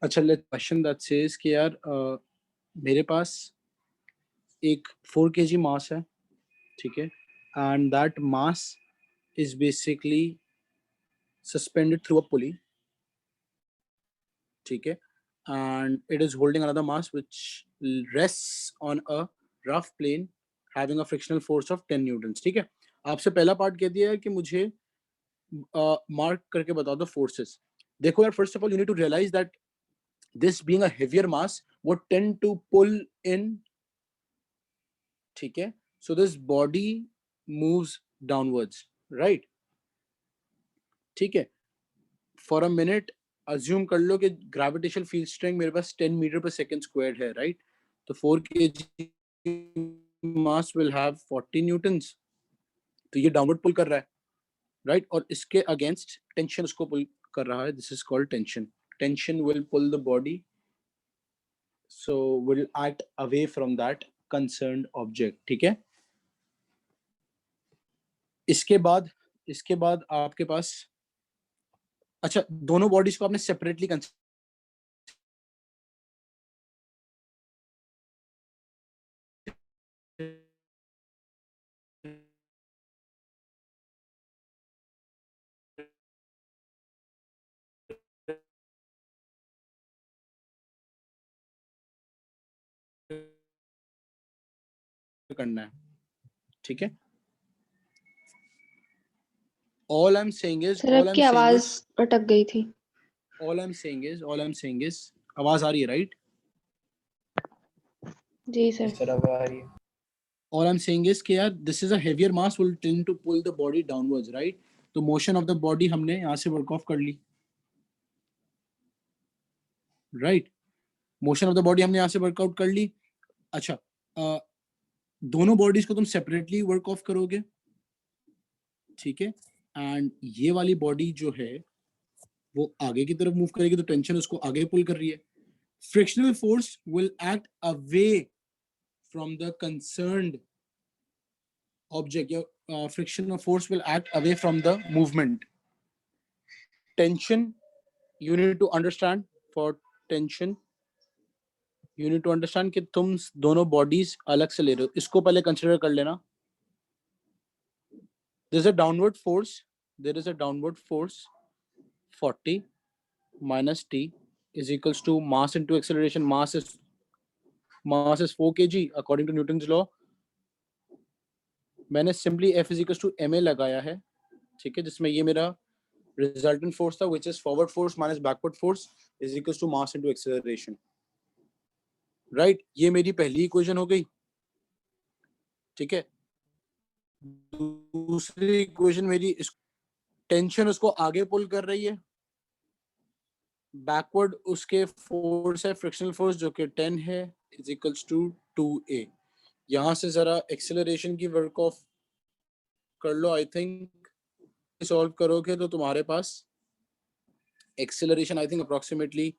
अच्छा, late question that says कि यार मेरे पास एक 4 kg मास है, ठीक है, and that mass is basically suspended through a pulley, ठीक है, and it is holding another mass which rests on a rough plane having a frictional force of 10 newtons, ठीक है। आपसे पहला पार्ट कह दिया है कि मुझे मार्क करके बता दो फोर्सेस। देखो यार, first of all you need to realize that this being a heavier mass would tend to pull in, ठीक है, so this body moves downwards, right? ठीक है, for a minute assume कर लो कि gravitational field strength मेरे पास 10 metre पर second squared है, right? तो 4 kg mass will have 40 Newton's, तो ये डाउनवर्ड पुल कर रहा है, राइट? और इसके अगेंस्ट टेंशन उसको पुल कर रहा है, this is called tension. Tension will pull the body, so will act away from that concerned object, ठीक है। इसके बाद आपके पास, अच्छा, दोनों बॉडीज को आपने सेपरेटली करना है, ठीक है। all I'm saying is sir आपकी आवाज अटक गई थी। all I'm saying is आवाज आ रही है, राइट? जी सर। सर अब आ रही है। all I'm saying is कि यार this is a heavier mass will tend to pull the body downwards, right? तो motion of the body हमने यहाँ से वर्क ऑफ कर ली, right? Motion of the body हमने यहाँ से वर्कआउट कर ली। अच्छा, दोनों बॉडीज को तुम सेपरेटली वर्क ऑफ करोगे, ठीक है, एंड ये वाली बॉडी जो है वो आगे की तरफ मूव करेगी, तो टेंशन उसको आगे पुल कर रही है। Frictional force will act away from the concerned object, या frictional force will act away from the movement. Tension, you need to understand, for tension you need to understand कि तुम दोनों बॉडीज अलग से ले रहे हो, इसको पहले कंसिडर कर लेना। there is a downward force 40 minus t is equals to mass into acceleration. Mass is 4 kg according to Newton's law. मैंने simply F is equals to ma लगाया है, ठीक है, जिसमें ये मेरा resultant force था, which is forward force minus backward force is equals to mass into acceleration, right? ये मेरी पहली इक्वेशन हो गई, ठीक है। दूसरी इक्वेशन मेरी, टेंशन उसको आगे पुल कर रही है, बैकवर्ड उसके फोर्स है फ्रिक्शनल फोर्स जो कि 10 है, इज इक्वल्स टू 2a। यहाँ से जरा एक्सेलरेशन की वर्क ऑफ कर लो, आई थिंक सॉल्व करोगे तो तुम्हारे पास एक्सेलरेशन आई थिंक अप्रोक्सीमेटली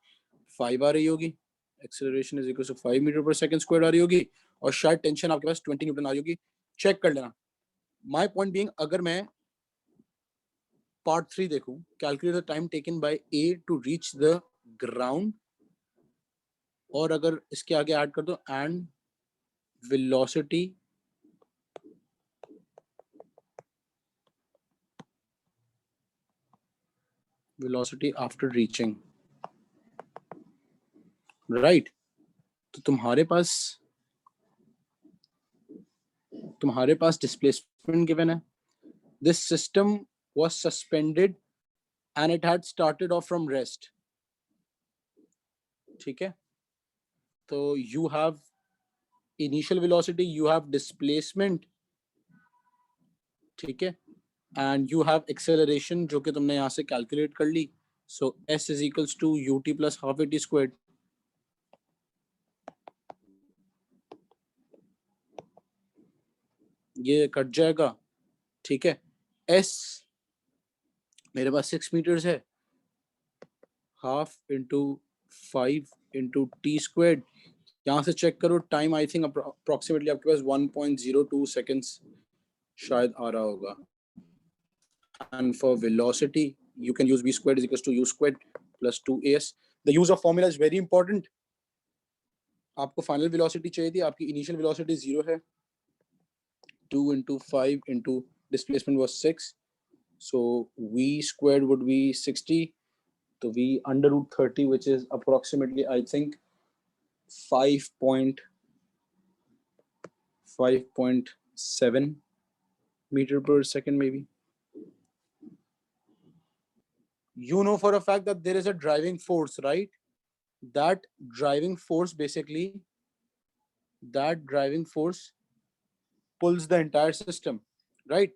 5 आ रही होगी। Acceleration is equal to 5 metre पर सेकंड स्क्वायर आ रही होगी, और शायद टेंशन आपके पास 20 न्यूटन आ रही होगी, चेक कर लेना। माय पॉइंट बीइंग, अगर मैं पार्ट 3 देखूं, calculate the time taken by A to reach the ground, और अगर इसके आगे ऐड कर दो end velocity after reaching, right? तो तुम्हारे पास displacement given है, this system was suspended and it had started off from rest, ठीक है। तो you have initial velocity, you have displacement, ठीक है, and you have acceleration जो कि तुमने यहाँ से calculate कर ली, so s is equals to ut plus half at squared, ये कट जाएगा, ठीक है। s मेरे पास 6 मीटर्स है, half into 5 into T squared, यहाँ से चेक करो टाइम, आई थिंक अप्रोक्सीमेटली आपके पास 1.02 सेकेंड्स शायद आ रहा होगा। And for velocity you can use v squared is equals to u squared, plus 2as. The use of formula is very important. आपको final velocity चाहिए थी, आपकी इनिशियल वेलोसिटी 0 है. 2 into 5 into displacement was 6, so v squared would be 60. So v under root 30, which is approximately, I think, 5.7 meter per second, maybe. You know for a fact that there is a driving force, right? That driving force pulls the entire system, right?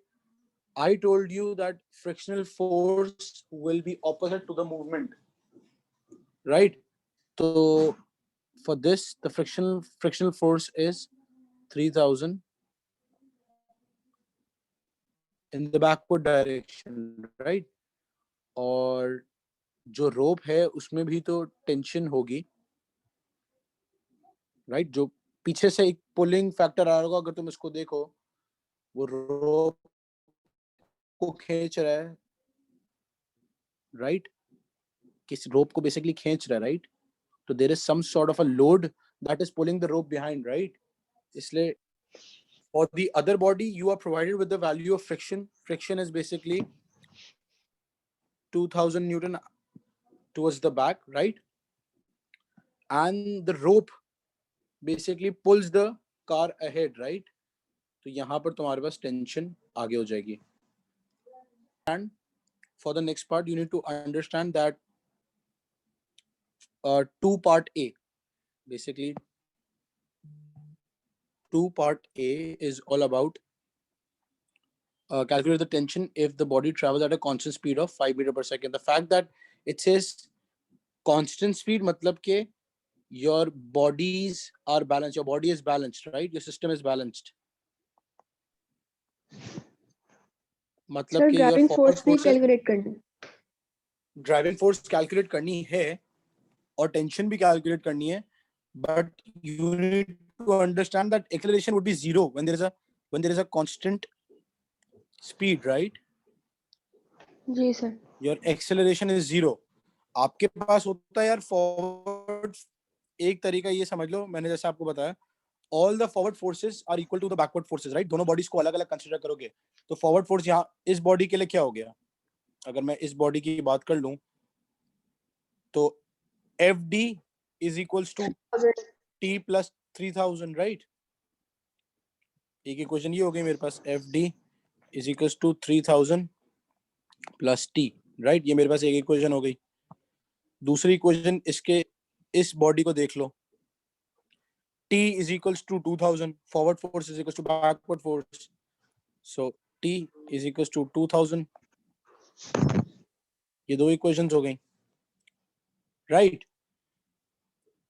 I told you that frictional force will be opposite to the movement, right? So for this, the frictional force is 3000 in the backward direction, right? और जो रोप है उसमें भी तो tension होगी, right? जो पीछे से एक पुलिंग फैक्टर आ रहा होगा, अगर तुम इसको देखो, वो रोप को खींच रहा है, राइट? किस रोप को बेसिकली खींच रहा है, राइट? तो there is some sort of a load that is pulling the rope behind, right? इसलिए for the other body you are provided with the value of friction is basically 2000 newton towards the back, right? And the rope basically pulls the car ahead, right? तो यहाँ पर तुम्हारे पास tension आगे हो जाएगी. And for the next part you need to understand that 2 part A, basically 2 part A is all about calculate the tension if the body travels at a constant speed of 5 meter per second. The fact that it says constant speed matlab ke your bodies are balanced, your body is balanced, right? Your system is balanced. Sir मतलब कि your driving forward force भी forces, calculate करनी, driving force calculate करनी है और tension भी calculate करनी है, but you need to understand that acceleration would be zero when there is a constant speed, right? जी sir. Your acceleration is zero. आपके पास होता है यार फॉरवर्ड, एक तरीका ये समझ लो, मैंने जैसे आपको बताया, all the forward forces are equal to the backward forces, right? दोनों बॉडीज को अलग अलग कंसीडर करोगे तो फॉरवर्ड फोर्स यहाँ इस बॉडी के लिए क्या हो गया, अगर मैं इस बॉडी की बात कर लूं तो FD is equals to T plus 3000, right? एक इक्वेशन ये हो गई मेरे पास, FD is equals to 3000 plus T, right? ये मेरे पास एक इक्वेशन हो गई. दूसरी इक्वेशन इसके इस बॉडी को देख लो, T is equals to 2000, forward force is equals to backward force, so T is equals to 2000. ये दो इक्वेशंस हो गई, राइट?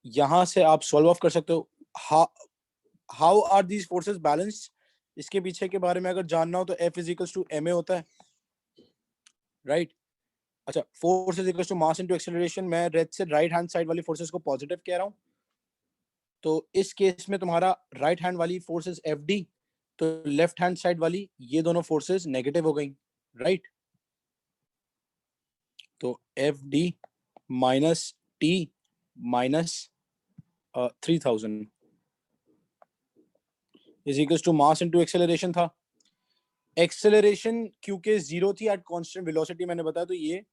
यहां से आप सॉल्व ऑफ कर सकते हो. How are these forces balanced, इसके पीछे के बारे में अगर जानना हो तो F is equals to ma होता है, राइट? अच्छा, force is equal to mass into acceleration. मैं राइट हैंड साइड वाली फोर्सेस को पॉजिटिव कह रहा हूं, तो इस केस में तुम्हारा राइट हैंड वाली फोर्सेस FD, तो लेफ्ट हैंड साइड वाली ये दोनों फोर्सेस नेगेटिव हो गई, राइट? तो FD minus T minus 3000 is equal to mass into acceleration था. एक्सेलरेशन क्योंकि जीरो थी एट कांस्टेंट वेलोसिटी, मैंने बताया, तो ये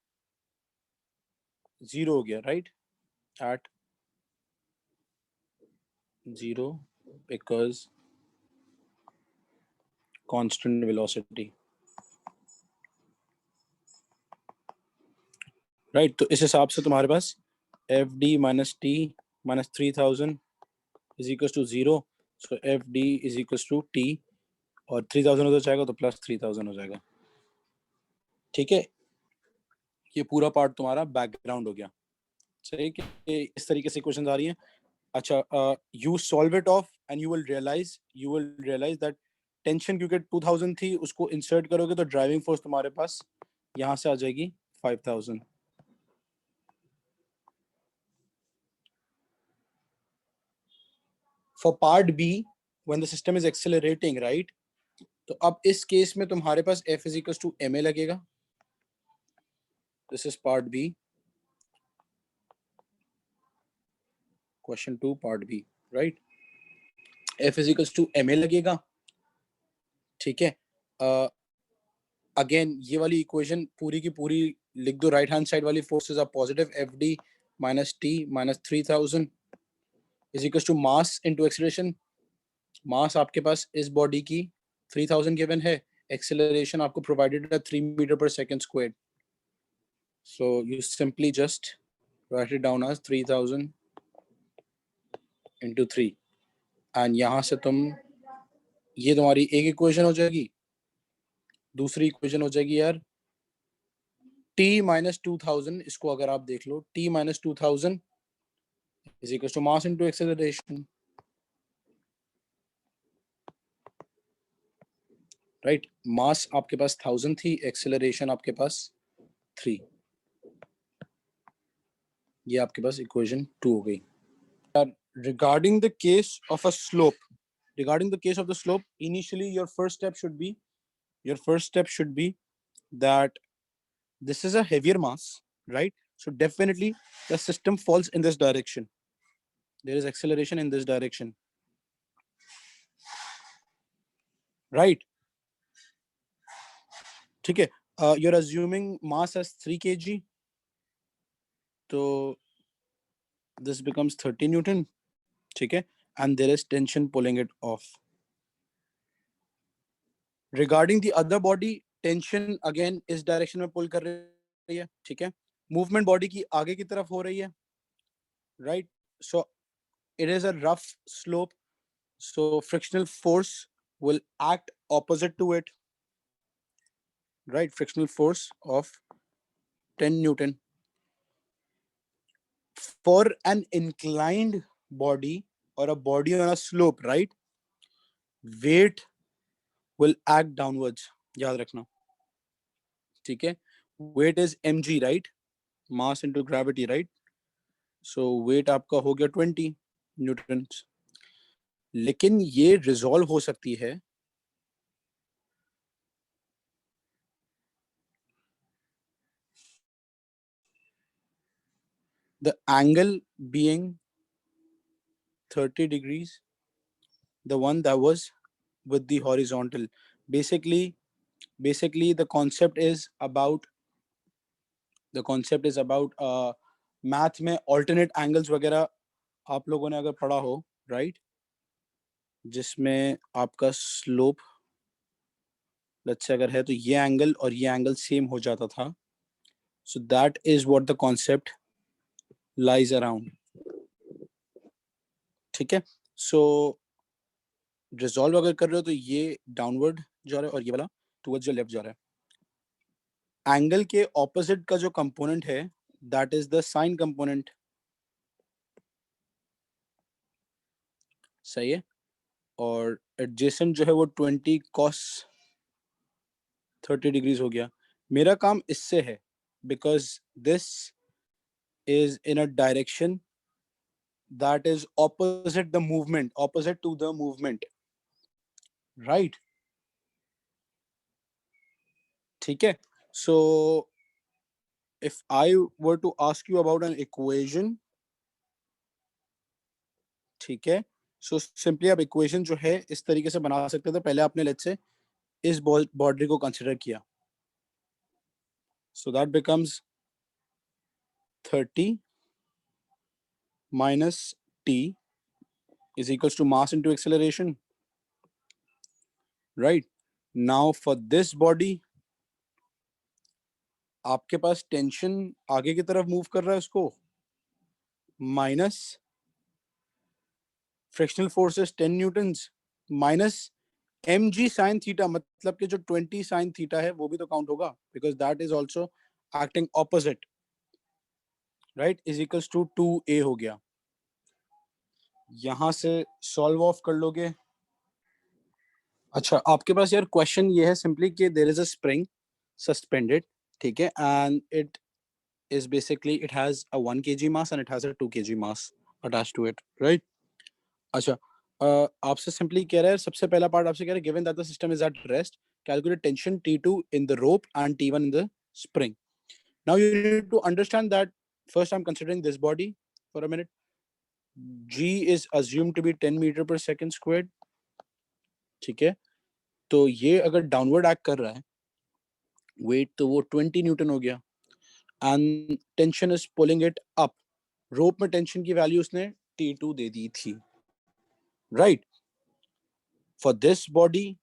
जीरो हो गया, right? At zero because constant velocity, right? तो इस हिसाब से तुम्हारे पास FD minus T minus 3000 is equal to zero. So FD is equal to T, और 3000 हो जाएगा तो प्लस 3000 हो जाएगा. ठीक है, ये पूरा पार्ट तुम्हारा बैकग्राउंड हो गया. सही कि इस तरीके से क्वेश्चन आ रही हैं. अच्छा, you solve it off and you will realize that tension क्योंकि 2000 थी, उसको इंसर्ट करोगे तो ड्राइविंग फोर्स तुम्हारे पास यहां से आ जाएगी 5000. For part B when the system is accelerating, right, तो अब इस केस में तुम्हारे पास F is equals to ma लगेगा. This is part B. Question 2 part B, right. F is equals to ma लगेगा, ठीक है. अगेन ये वाली इक्वेशन पूरी की पूरी लिख दो. राइट हैंड साइड वाली forces are positive. FD minus T minus 3000 is equals to mass into acceleration. मास आपके पास इस बॉडी की 3000 गिवन है. एक्सेलरेशन आपको प्रोवाइडेड है 3 मीटर पर second square. So you simply just write it down as 3000 into 3. And यहाँ से तुम, ये तुम्हारी एक इक्वेशन हो जाएगी. दूसरी इक्वेशन हो जाएगी यार T minus 2000. इसको अगर आप देख लो, T minus 2000 is equals to mass into acceleration. Right. Mass आपके पास 1000 थी, एक्सेलरेशन आपके पास 3. ये आपके पास इक्वेशन 2 हो गई. Regarding the case of a slope, initially your first step should be that this is a heavier mass, right? So definitely the system falls in this direction. There is acceleration in this direction, right? ठीक है. You're assuming mass as 3 kg, so this becomes 30 Newton, ठीक है, and there is tension pulling it off. Regarding the other body, tension again इस direction में पुल कर रही है, ठीक है. मूवमेंट बॉडी की आगे की तरफ हो रही है, right. So it is a rough slope, so frictional force will act opposite to it, right? Frictional force of 10 Newton. For an inclined body or a body on a slope, right, weight will act downwards. याद रखना, ठीक है. Weight is mg, right? Mass into gravity, right? So weight आपका हो गया 20 Newton's. लेकिन ये resolve हो सकती है the angle being 30 degrees, the one that was with the horizontal. Basically the concept is about math में alternate angles वगैरह आप लोगों ने अगर पढ़ा हो, राइट, जिसमें आपका स्लोप लेट्स से अगर है तो ये एंगल और ये एंगल सेम हो जाता था. So that is what the concept lies around, ठीक है. सो रिजॉल्व अगर कर रहे हो तो ये डाउनवर्ड जा रहा है और ये वाला टुवर्ड्स योर लेफ्ट जा रहा है. एंगल के ऑपोजिट का जो कंपोनेंट है that is the sign component, सही है. और एडजेसेंट जो है वो 20 cos 30 डिग्रीज हो गया. मेरा काम इससे है because this is in a direction that is opposite to the movement, right? ठीक है. So if I were to ask you about an equation, ठीक है, so simply आप equation जो है इस तरीके से बना सकते थे. पहले आपने let's say इस boundary को consider किया, so that becomes 30 minus t is equals to mass into acceleration, right? Now for this body आपके पास टेंशन आगे की तरफ मूव कर रहा है, उसको minus frictional forces 10 Newton's minus mg sin theta, मतलब कि जो 20 sin थीटा है वो भी तो काउंट होगा because that is also acting opposite, right, is equals to 2a हो गया. यहां से सॉल्व ऑफ कर लोगे. अच्छा, आपके पास यार क्वेश्चन ये है सिंपली कि there is a spring suspended, ठीक है, and it is basically it has a 1 kg mass and it has a 2 kg mass attached to it, right? अच्छा, आपसे सिंपली कह रहा है, सबसे पहला पार्ट आपसे कह रहा है given that the system is at rest, calculate tension T2 in the rope and T1 in the spring. Now you need to understand that first I'm considering this body for a minute. g is assumed to be 10 metre पर second squared, ठीक है। तो ये अगर downward act कर रहा है wait, तो वो 20 न्यूटन हो गया, and tension is pulling it up. Rope में टेंशन की वैल्यू उसने T2 दे दी थी, राइट। फॉर दिस बॉडी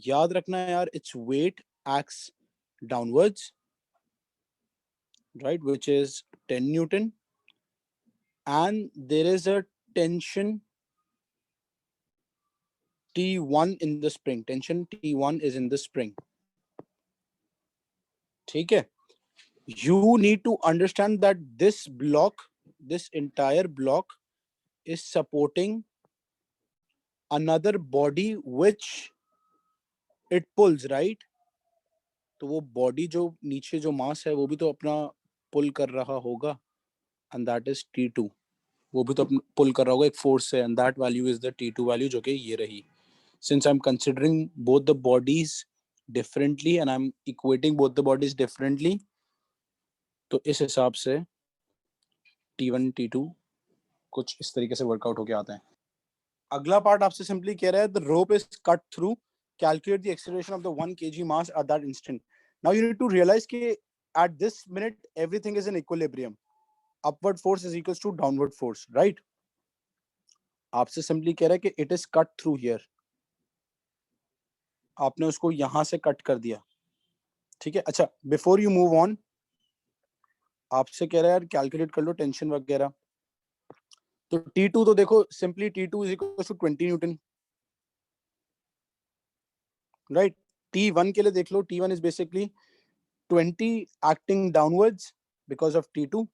याद रखना है यार, its weight acts downwards, right, which is 10 Newton, and there is a tension T1 in the spring. Tension T1 is in the spring. ठीक है? You need to understand that this block, this entire block is supporting another body which it pulls, right? तो वो body जो नीचे जो mass है वो भी तो अपना pull कर रहा होगा, and that is T2. वो भी तो पुल कर रहा होगा एक फोर्स से, and that value is the T2 value, जो कि ये रही। Since I am considering both the bodies differently and I am equating both the bodies differently, तो इस हिसाब से T1 T2 कुछ इस तरीके से वर्कआउट होके आता है। अगला पार्ट आपसे सिंपली कह रहा है the rope is cut through, calculate the acceleration of the 1 kg mass at that instant. Now you need to realise कि at this minute everything is in equilibrium, upward force is equals to downward force, right? आपसे simply कह रहा है कि it is cut through here, आपने उसको यहां से कट कर दिया, ठीक है। अच्छा, बिफोर यू मूव ऑन, आपसे कह रहा है यार कैलकुलेट कर लो टेंशन वगैरह। तो T2 तो देखो simply T2 is equal to 20 newton, right. T1 के लिए देख लो, T1 is basically 20 acting downwards because of T2,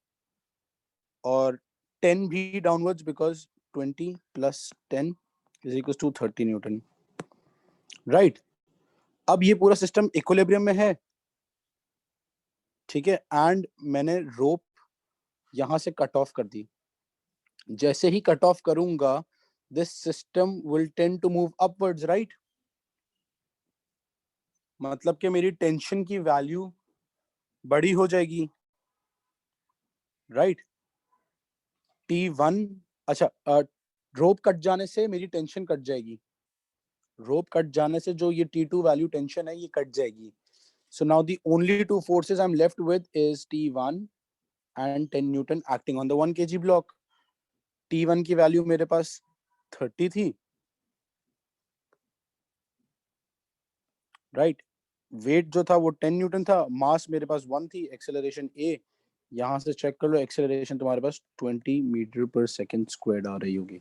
और 10 भी downwards because 20 plus 10 is equal to 30 newton, right. अब ये पूरा सिस्टम इक्विलिब्रियम में है, ठीक है, एंड मैंने रोप यहां से कट ऑफ कर दी। जैसे ही कट ऑफ करूंगा, this system will tend to move upwards, right. मतलब कि मेरी टेंशन की वैल्यू बड़ी हो जाएगी, राइट। T1, अच्छा, रोप कट जाने से मेरी टेंशन कट जाएगी, रोप कट जाने से जो ये T2 वैल्यू टेंशन है ये कट जाएगी। So now the only two forces I'm left with is T1 and 10 Newton acting on the 1 kg block. T1 की वैल्यू मेरे पास 30 थी, राइट। वेट जो था वो 10 न्यूटन था, मास मेरे पास 1 थी, एक्सेलरेशन A, यहां से चेक कर लो, एक्सेलरेशन तुम्हारे पास 20 मीटर पर सेकंड स्क्वायर्ड आ रही होगी।